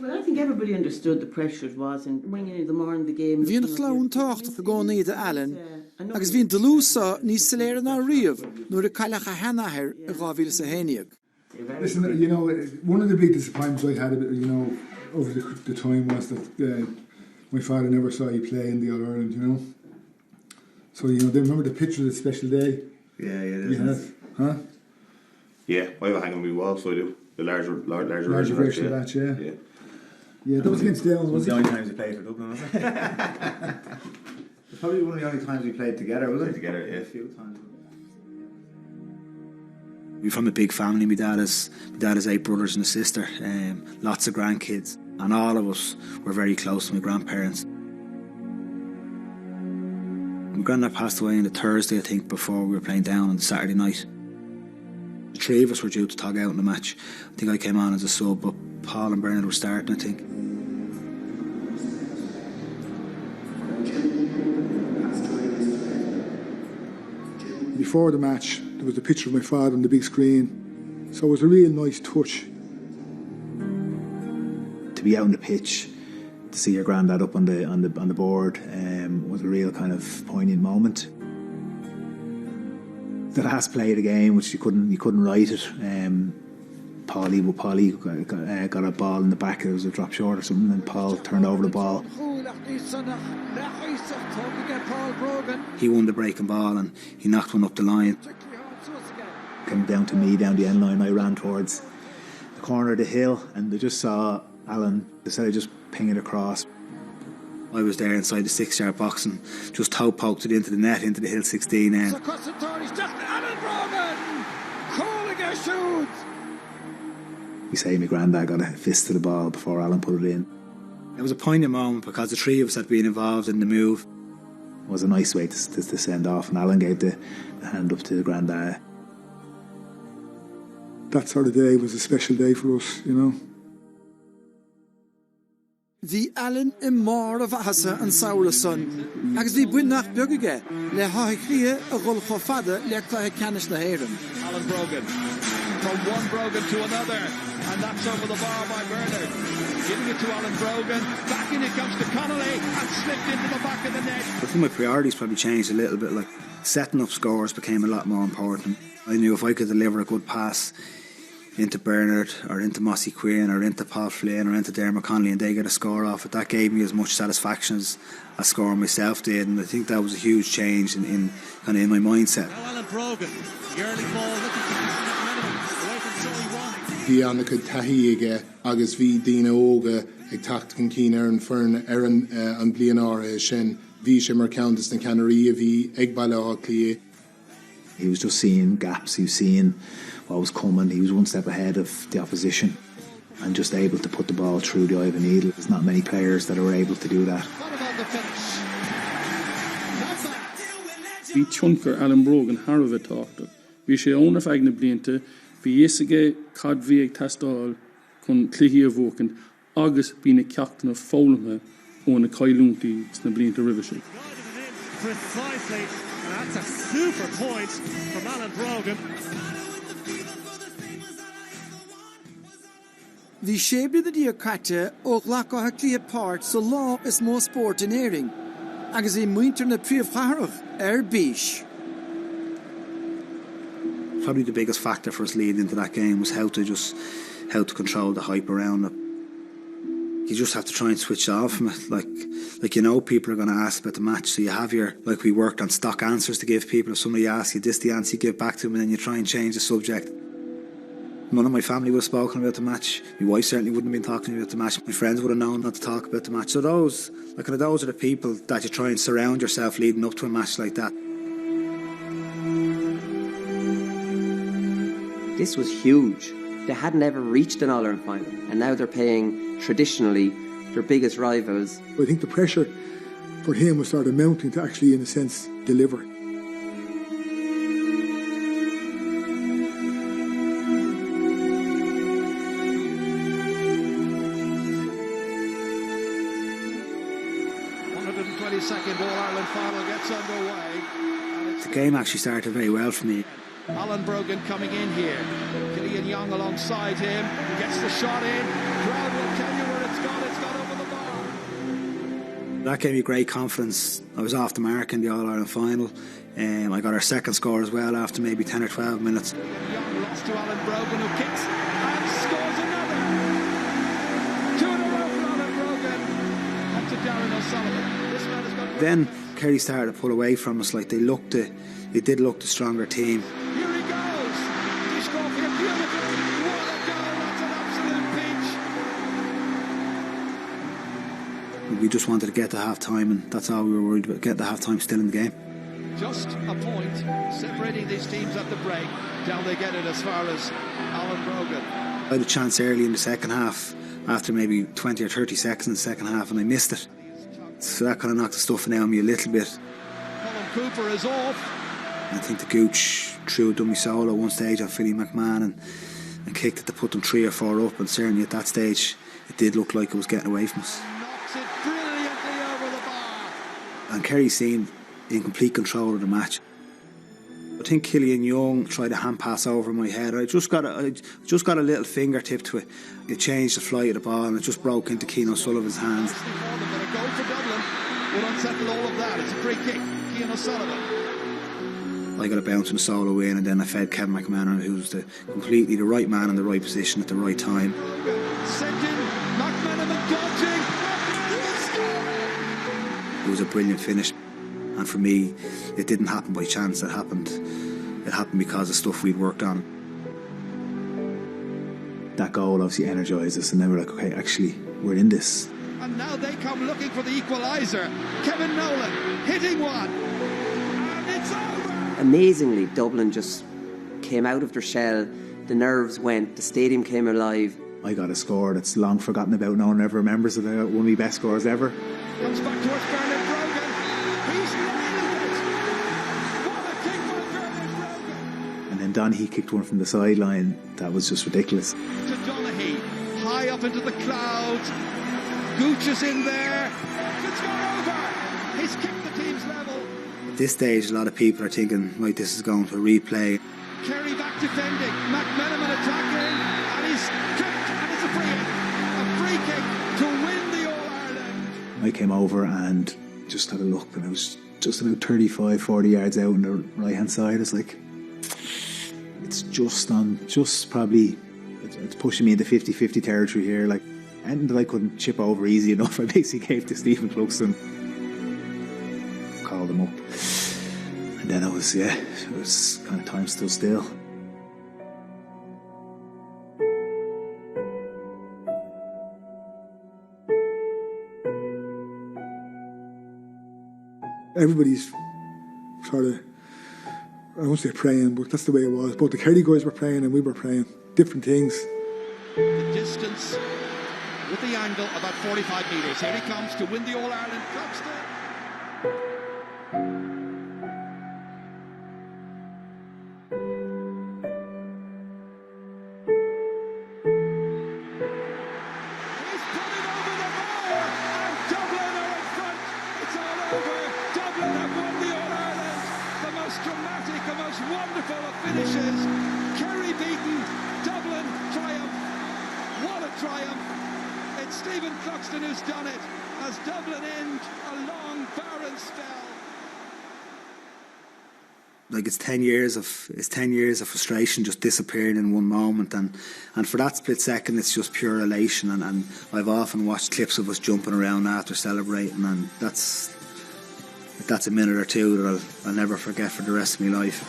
Well, I think everybody understood the pressure it was, and when you the morning the game. Bhí an chlán tácht go gánaí de Alan, agus bhí an delúsa níos saléir na Riamh, nuair a caileach a henahir a gáhíle sa héniag. Listen, you know, one of the big disappointments I had, you know, over the time was that my father never saw you play in the All-Ireland, you know. So, you know, they remember the picture of the special day. Yeah, huh? Yeah, I have a hang on my wall, so I do. The larger version of that, yeah. Yeah, that was against Gael, was the only times we played for Dublin, wasn't it? It's probably one of the only times we played together, wasn't it? Together, yeah. A few times. We're from a big family. My dad has 8 brothers and a sister, lots of grandkids, and all of us were very close to my grandparents. My granddad passed away on the Thursday, I think, before we were playing down on the Saturday night. The 3 of us were due to tog out in the match. I think I came on as a sub, but Paul and Bernard were starting, I think. Before the match, there was a picture of my father on the big screen, so it was a real nice touch. To be out on the pitch, to see your granddad up on the board, was a real kind of poignant moment. The last play of the game, which you couldn't write it. Paulie got a ball in the back. It was a drop short or something, and Paul turned over the ball. He won the breaking ball and he knocked one up the line. Came down to me, down the end line. I ran towards the corner of the hill, and I just saw Alan, instead of just ping it across. I was there inside the 6-yard box and just toe poked it into the net, into the hill 16 end. Alan Brogan calling a shoot. You say my granddad got a fist to the ball before Alan put it in. It was a poignant moment because the 3 of us had been involved in the move. It was a nice way to send off, and Alan gave the hand up to the granddad. That sort of day was a special day for us, you know. The Alan Imar of Ahasa and Saurason, as the Bunnach Bugge, Le Haikria, a Rolfo Father, Le Canish the Heron. Alan Brogan, from one Brogan to another, and that's over the bar by Bernard. Giving it to Alan Brogan, back in it comes to Connolly, and slipped into the back of the net. I think my priorities probably changed a little bit, like setting up scores became a lot more important. I knew if I could deliver a good pass into Bernard or into Mossy Quinn or into Paul Flynn or into Dermot Connolly and they get a score off it, that gave me as much satisfaction as a score myself did, and I think that was a huge change in my mindset. Now Alan Brogan, the early ball looking to away from Joey Wong. Bhí anna go taithí aige agus bhí daoine óga ag tacht an cín ar an fearn ar an bliain ára sin. Bhí sé mar countess na Canarí a bhí ag bailá clia. He was just seeing gaps, he was seeing what was coming, he was one step ahead of the opposition and just able to put the ball through the eye of a needle. There's not many players that are able to do that. Bhí tionkar Alan Brogan Harvey táachta. Bhí sé óna feagna blianta, bhí isige cad bhí ag testáil chun cluichí a bhócan agus bí na ceachtainna fólamthe óna cailúntaí sna blianta rivishe. Precisely, and that's a super point from Alan Brogan. The shape of the deer catte och lacka ha clear part so law is more sport in airing. Agus I muinter na priv bish. Probably the biggest factor for us leading into that game was how to control the hype around it. You just have to try and switch off from it. Like you know, people are going to ask about the match, so you have we worked on stock answers to give people. If somebody asks you this, the answer you give back to them, and then you try and change the subject. None of my family would have spoken about the match. My wife certainly wouldn't have been talking about the match. My friends would have known not to talk about the match. So those are the people that you try and surround yourself leading up to a match like that. This was huge. They hadn't ever reached an All-Ireland final, and now they're playing traditionally their biggest rivals. I think the pressure for him was sort of mounting to actually, in a sense, deliver. Second All-Ireland final gets underway. The game actually started very well for me. Alan Brogan coming in here. Killian Young alongside him. Gets the shot in. Crowd will tell you where it's gone. It's gone over the bar. That gave me great confidence. I was off the mark in the All-Ireland final. I got our second score as well after maybe 10 or 12 minutes. Young lost to Alan Brogan, who kicks and scores another. 2 in a row for Alan Brogan. And to Darren O'Sullivan. Then Kerry started to pull away from us. Like they did look the stronger team. Here he goes. He scored here beautifully. What a goal! That's an absolute pinch. We just wanted to get to half time, and that's all we were worried about. Get the half time still in the game. Just a point separating these teams at the break. Down they get it as far as Alan Brogan. I had a chance early in the second half, after maybe 20 or 30 seconds in the second half, and I missed it. So that kind of knocked the stuffing out of me a little bit. Colin Cooper is off. I think the Gooch threw a dummy solo at one stage on Philly McMahon and kicked it to put them 3 or 4 up, and certainly at that stage it did look like it was getting away from us. Knocks it brilliantly over the bar. And Kerry seemed in complete control of the match. I think Killian Young tried a hand pass over my head. I just got a little fingertip to it. It changed the flight of the ball and it just broke into Keane O'Sullivan's hands. But a goal for Dublin will unsettle all of that. It's a free kick. Keane O'Sullivan. I got a bouncing solo in, and then I fed Kevin McMahon, who was completely the right man in the right position at the right time. Sent in, McManaman dodging. It was a brilliant finish, and for me, it didn't happen by chance. It happened because of stuff we'd worked on. That goal obviously energised us, and then we're like, okay, actually, we're in this. And now they come looking for the equaliser. Kevin Nolan hitting one, and it's over. Amazingly, Dublin just came out of their shell. The nerves went. The stadium came alive. I got a score that's long forgotten about. No one ever remembers it. One of my best scores ever. Comes back towards Bernard Brogan. He's nailed it. What a kick by Bernard Brogan. And then Donaghy kicked one from the sideline. That was just ridiculous. To Donaghy, high up into the clouds. Gooch is in there. It's gone over. He's kicked the team's level. At this stage, a lot of people are thinking, right, this is going to a replay. Kerry back defending. McManaman attacking. And he's kicked. And it's a free kick to win the All-Ireland. I came over and just had a look, and I was just about 35-40 yards out on the right-hand side. It's like, it's it's pushing me into 50-50 territory here. Like, and that I couldn't chip over easy enough, I basically gave to Stephen Cluxton. Called him up. And then it was kind of time stood still. Everybody's sort of, I won't say praying, but that's the way it was. Both the Kerry guys were praying and we were praying. Different things. The distance with the angle about 45 metres. Here he comes to win the All-Ireland Cluxton. Wonderful of finishes. Kerry beaten, Dublin triumph. What a triumph. It's Stephen Cluxton who's done it as Dublin end a long barren spell. Like it's 10 years of frustration just disappearing in one moment, and for that split second it's just pure elation, and I've often watched clips of us jumping around after celebrating, and that's a minute or two that I'll never forget for the rest of my life.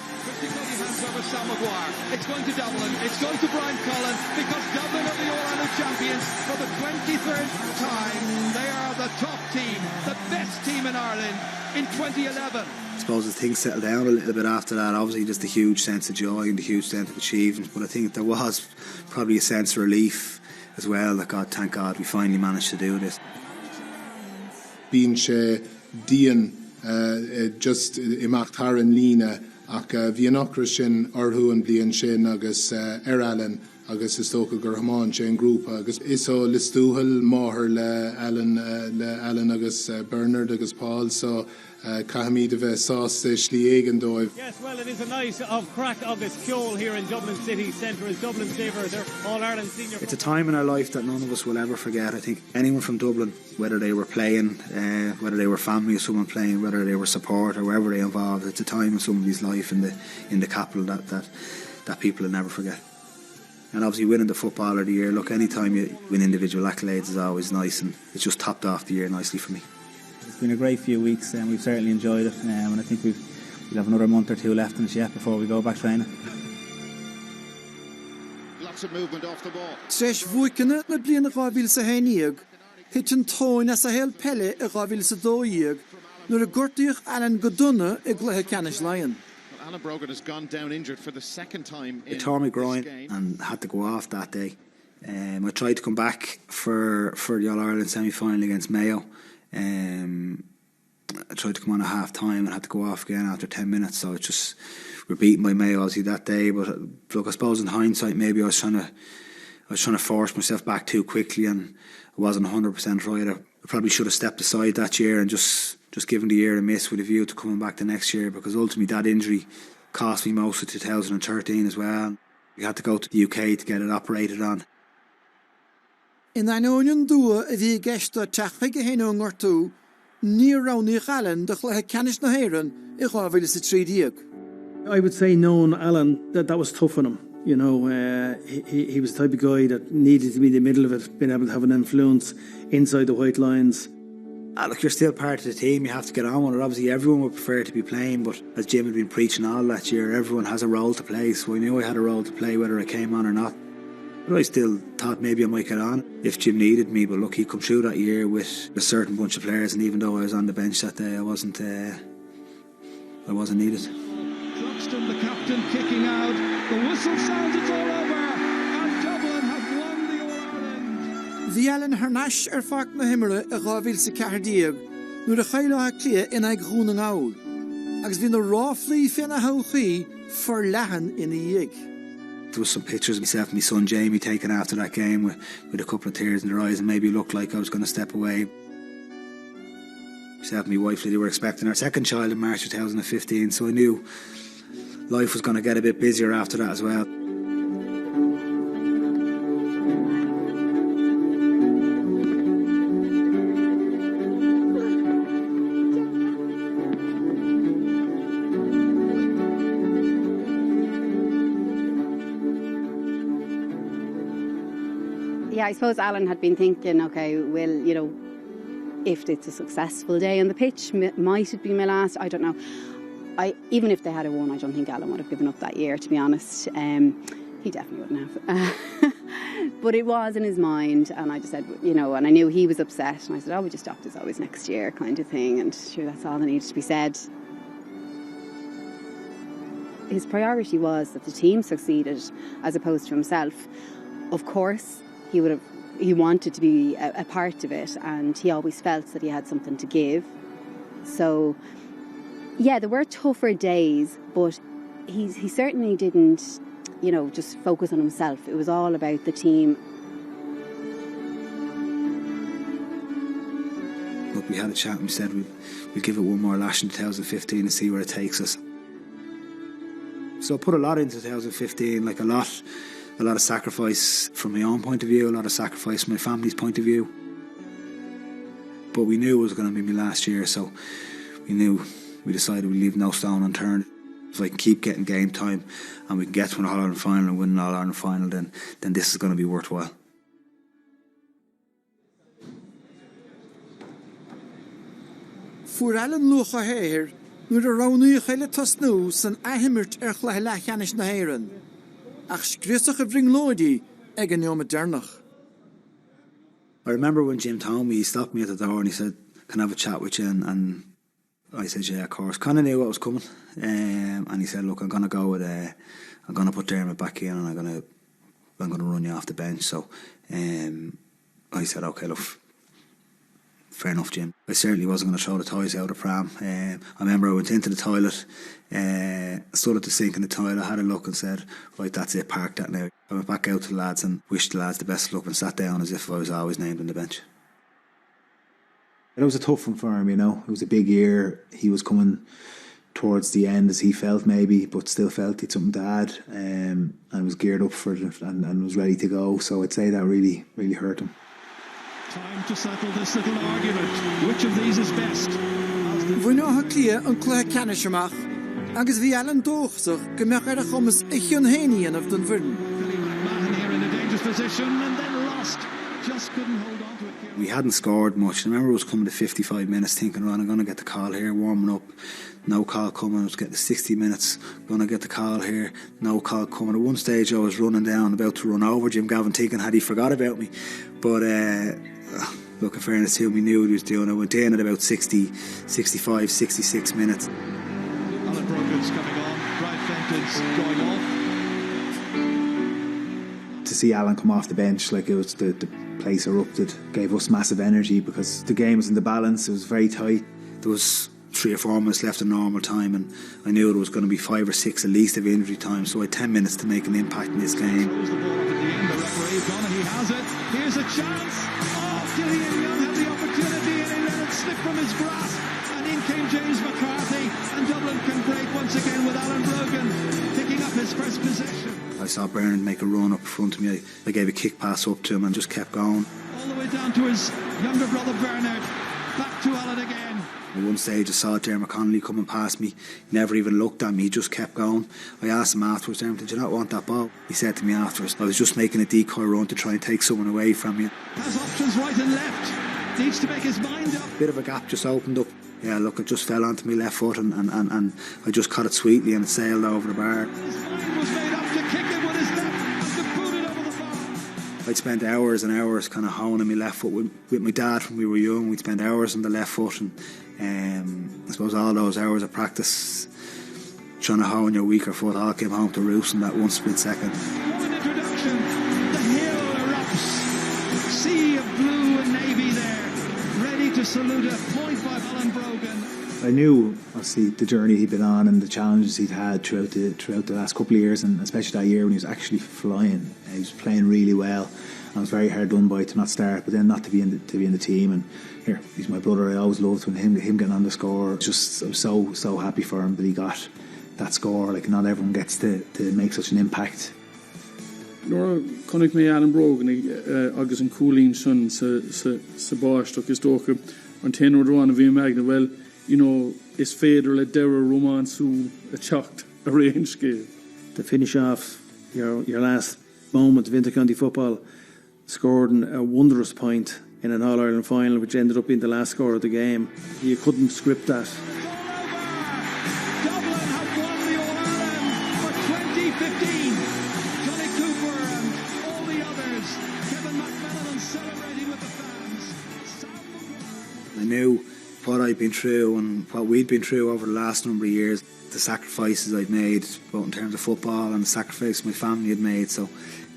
It's going to Dublin, it's going to Brian Cullen, because Dublin are the All-Ireland champions for the 23rd time. They are the top team, the best team in Ireland in 2011. I suppose as things settled down a little bit after that, obviously just a huge sense of joy and a huge sense of achievement, but I think there was probably a sense of relief as well, that thank God we finally managed to do this. Bíonn sé díon just imach taran lína ach bhíonn ochra sin orthú an bliain sin agus Alan agus is tóca gur hamán sé an grúpa agus is ó listúhal máthir le Alan agus Bernard agus Paul, so Cahamid of Sauce Sliegan Dóibh. Yes, well, it is a night of crack agus ceol here in Dublin city centre as Dublin Savers, their All-Ireland senior. It's a time in our life that none of us will ever forget. I think anyone from Dublin, whether they were playing, whether they were family of someone playing, whether they were support or wherever they involved, it's a time in somebody's life in the capital that people will never forget. And obviously winning the Footballer of the Year, look, any time you win individual accolades is always nice, and it's just topped off the year nicely for me. It's been a great few weeks and we've certainly enjoyed it, and I think we'll have another month or two left in it yet before we go back training. Lots of movement off the ball. Tresh vuikene na bliana gábhíl sa héniag, hit an tóin as a héil pelle a gábhíl sa dóiag, nuair a gortaíoch Alan go duna i gluthe Canis Lion. Alan Brogan has gone down injured for the second time in It tore my this groin game. and had to go off that day. I tried to come back for the All-Ireland semi-final against Mayo. I tried to come on at half-time and had to go off again after 10 minutes, so it's just, we were beaten by Mayo obviously that day, but look, I suppose in hindsight maybe I was trying to force myself back too quickly and I wasn't 100% right. I probably should have stepped aside that year and just given the year a miss with a view to coming back the next year, because ultimately that injury cost me most of 2013 as well. We had to go to the UK to get it operated on. In ein onion dua a bhí gesta teachfaige héanú ngortú, ní rawnich Alan de gluthe Canis na Héireann I gábhaile sa trídíag. I would say, knowing Alan, that was tough on him. You know, he was the type of guy that needed to be in the middle of it, being able to have an influence inside the white lines. Look, you're still part of the team, you have to get on with it. Obviously everyone would prefer to be playing, but as Jim had been preaching all that year, everyone has a role to play, so I knew I had a role to play whether I came on or not. But I still thought maybe I might get on if Jim needed me, but look, he come through that year with a certain bunch of players, and even though I was on the bench that day, I wasn't needed. Cluxton, the captain, kicking out. The whistle sounds, it's all over, and Dublin have won the All-Ireland. Bhí Alan Harnash fach na himire a gábhail sa Cahardíag, nuair a chaile clia in ag grún an áil. Agus bhí na ráflaí fianna hauchaí for lehan in a dhiag. There was some pictures of myself and my son Jamie taken after that game with a couple of tears in their eyes and maybe looked like I was going to step away. Myself and my wife, they were expecting our second child in March 2015, so I knew life was going to get a bit busier after that as well. Yeah, I suppose Alan had been thinking, okay, well, you know, if it's a successful day on the pitch, might it be my last? I don't know. Even if they had won, I don't think Alan would have given up that year, to be honest. He definitely wouldn't have. But it was in his mind, and I just said, you know, and I knew he was upset, and I said, oh, we just stopped as always next year, kind of thing, and sure, that's all that needed to be said. His priority was that the team succeeded as opposed to himself. Of course, he wanted to be a part of it, and he always felt that he had something to give. So, yeah, there were tougher days, but he certainly didn't, you know, just focus on himself. It was all about the team. Look, we had a chat and we said we'd give it one more lash in 2015 and see where it takes us. So I put a lot into 2015, like a lot of sacrifice from my own point of view, a lot of sacrifice from my family's point of view. But we knew it was going to be my last year, so we decided we'd leave no stone unturned. If I can keep getting game time and we can get to an All-Ireland final and win an All-Ireland final, then this is going to be worthwhile. For Alan Laochra héir, nuair a rawnú chéile tasnú san ahimirt gluthe Canis na Héireann. Ach scríosadh a bhring lóidí ag an neoma dernach. I remember when Jim told me, he stopped me at the door and he said, can I have a chat with you? And I said, yeah, of course. Kind of knew what was coming. And he said, look, I'm going to go with, I'm going to put Dermot back in and I'm going to run you off the bench. So I said, okay, look, fair enough, Jim. I certainly wasn't going to throw the toys out of the pram. I remember I went into the toilet, stood at the sink in the toilet, had a look and said, right, that's it, park that now. I went back out to the lads and wished the lads the best of luck and sat down as if I was always named on the bench. It was a tough one for him, you know. It was a big year. He was coming towards the end, as he felt maybe, but still felt he had something to add, and was geared up for it and was ready to go. So I'd say that really, really hurt him. Time to settle this little argument. Which of these is best? Bhuineátha clia an cluthe Canis amach, agus bhí Alan dóchsach go mbeadh ar a chumas ichion héanaíon of den bhirn. McMahon here in a dangerous position and then lost. Just couldn't hold on to it. We hadn't scored much. I remember it was coming to 55 minutes thinking, right, I'm going to get the call here, warming up. No call coming. I was getting to 60 minutes, going to get the call here. No call coming. At one stage I was running down, about to run over Jim Gavin thinking had he forgot about me. But Look, in fairness to him, he knew what he was doing. I went in at about 60, 65, 66 minutes. Alan Brogan's coming on. Brian Fenton's going off. To see Alan come off the bench, like it was the place erupted, gave us massive energy because the game was in the balance. It was very tight. There was 3 or 4 minutes left in normal time, and I knew there was going to be 5 or 6 at least of injury time, so I had 10 minutes to make an impact in this game. Throws the ball up at the end. The referee gone, and he has it. Here's a chance. Oh, Gillian Young had the opportunity, and he let it slip from his grasp. And in came James McCarthy, and Dublin can break once again with Alan Brogan picking up his first possession. I saw Bernard make a run up in front of me. I gave a kick pass up to him and just kept going. All the way down to his younger brother Bernard. Back to Alan again. At one stage I saw Dermot Connolly coming past me. He never even looked at me, he just kept going. I asked him afterwards, Dermot, did you not want that ball? He said to me afterwards, I was just making a decoy run to try and take someone away from you. Has options right and left. Needs to make his mind up. Bit of a gap just opened up. Yeah, look, it just fell onto my left foot and I just caught it sweetly and it sailed over the bar. His mind was made up to kick it with his left and to boot it over the bar. I'd spent hours and hours kind of honing my left foot with my dad when we were young. We'd spend hours on the left foot, and I suppose all those hours of practice trying to hone your weaker foot all came home to roost in that one split second. What an introduction. The hill erupts. Sea of blue and navy there. Ready to salute a point by Alan Brogan. I knew, obviously, the journey he'd been on and the challenges he'd had throughout the last couple of years, and especially that year when he was actually flying. He was playing really well. I was very hard done by to not start, but then not to be in the team. And here, he's my brother. I always loved when him getting on the score. Just I'm so happy for him that he got that score. Like, not everyone gets to make such an impact. Nor connig mé Alan Brogan agus an cúlín sin sa báisteach is dócha an tenor doán a bhí magna, well, you know, is féidir le deire románsú a teacht a range scale. To finish off your last moment of intercounty football, scored a wondrous point in an All-Ireland final, which ended up being the last score of the game. You couldn't script that. Dublin have won the All-Ireland for 2015. Johnny Cooper and all the others. Kevin McMillan celebrating with the fans. I knew what I'd been through and what we'd been through over the last number of years, the sacrifices I'd made, both in terms of football and the sacrifice my family had made. So,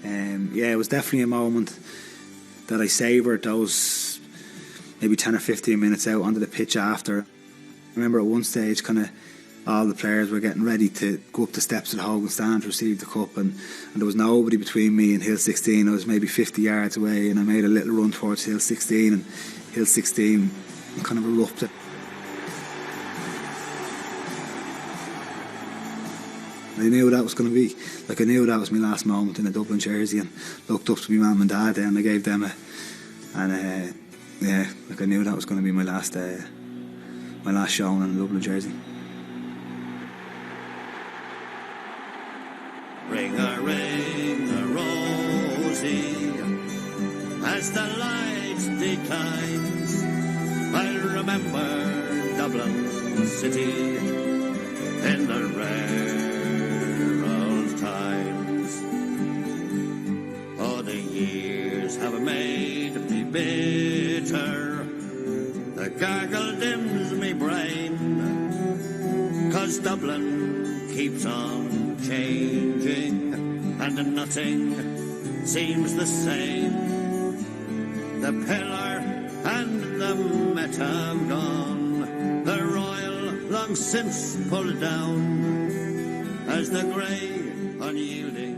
it was definitely a moment that I savoured those maybe 10 or 15 minutes out onto the pitch after. I remember at one stage kind of all the players were getting ready to go up the steps of the Hogan stand to receive the cup, and there was nobody between me and Hill 16. I was maybe 50 yards away, and I made a little run towards Hill 16, and Hill 16 kind of erupted. I knew that was going to be, like, I knew that was my last moment in a Dublin jersey, and looked up to my mum and dad there, and I gave them I knew that was going to be my last showing in a Dublin jersey. Ring a rosy, as the light declines, I'll remember Dublin city in the rare old times. Oh, the years have made me bitter, the gargle dims me brain, 'cause Dublin keeps on changing and nothing seems the same. The pillar and the Met have gone, the Royal long since pulled down, as the grey unyielding